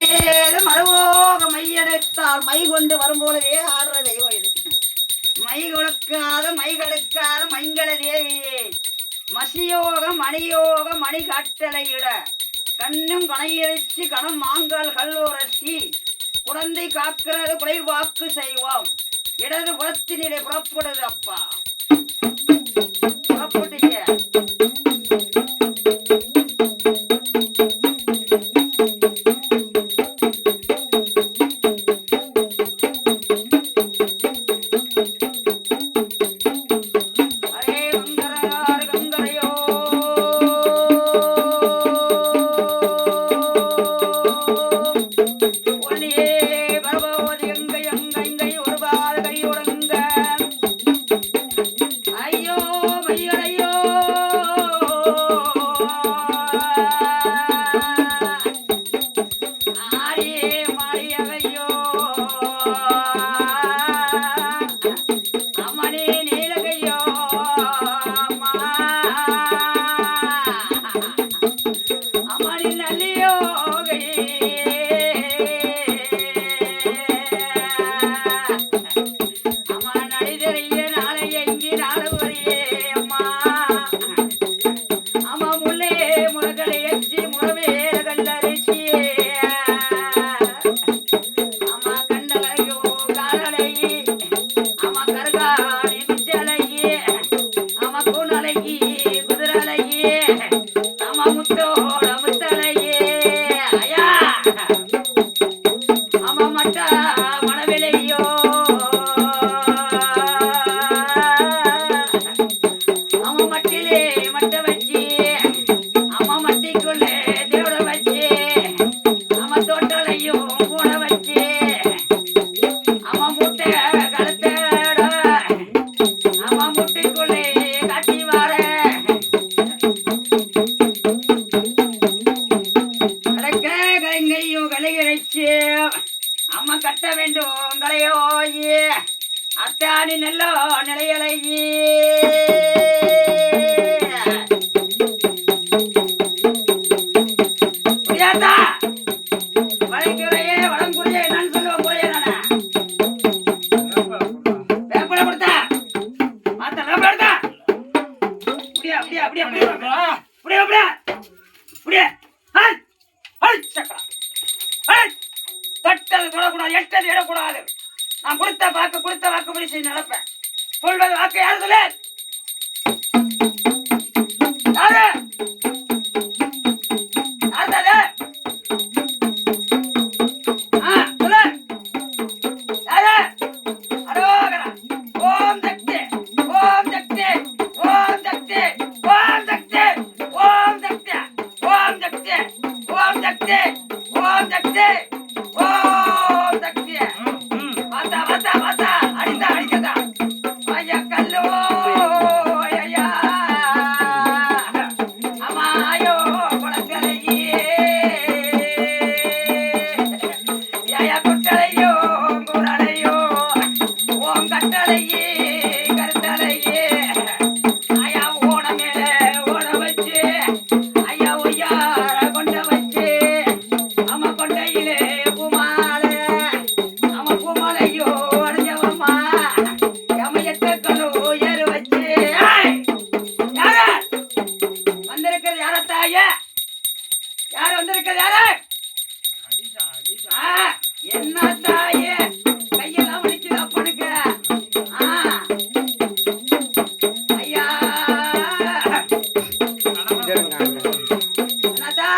மறுவோக மையடைத்தால் my கொண்டு வரும்போதே ஆடுற தெய்வம் இது. மை கொடுக்காத மை கடுக்காத மைங்கள தேவியே மசியோக மணியோக மணி கட்டளையிட கண்ணும் கணையரிச்சு கணம் மாங்கால் கல்லூரசி குழந்தை காக்கிறது குறைவாக்கு செய்வோம். இடது புறத்தினிலே புறப்படுது அப்பா புறப்பட்டீங்க. அம்மா கட்ட வேண்டும் கலையோயே அத்தானி நல்ல நிலையலையே வளைக்குறையே வளங்குறையே நான் சொல்லுவேன் குறையே நானே வேப்பட கொடுத்தா மாத்த வேப்பட கொடுத்தா அப்படியே அப்படியே அப்படியே அப்படியே அப்படியே அப்படியே அப்படியே ஹாய் ஹாய் சக்கரா ஹாய் தட்டது தொடக்கூடாது எட்டது இடக்கூடாது. நான் கொடுத்த வாக்குப்படி செய்து நடப்பேன். சொல்வது வாக்கு யாரு சொல்லு யாரு யாரு சொல்லு யாரு அரோகரா ஓம் சக்தி ஓம் சக்தி ஓம் சக்தி ஓம் சக்தி ஓம் சக்தி ஓம் சக்தி ஓம் சக்தி ஓம் சக்தி ஓம் சக்தி வாத்தா அடிக்கதா ஐயா கல்லோ ஐயா அம்மாயோ குளக்கரையே ஐயா குட்டளையோ குரலையோ ஓம் கட்டளையே கருத்தலையே ஐயா ஓட மேல ஓட வச்சு ஐயா ஒய்யார கொண்ட வச்சு அம்மா கொண்டையிலே யாரு வந்திருக்கிறது யாரு என்ன தாயே கையெல்லாம் வலிக்குது அப்பனுக்கு ஐயா என்னத்தா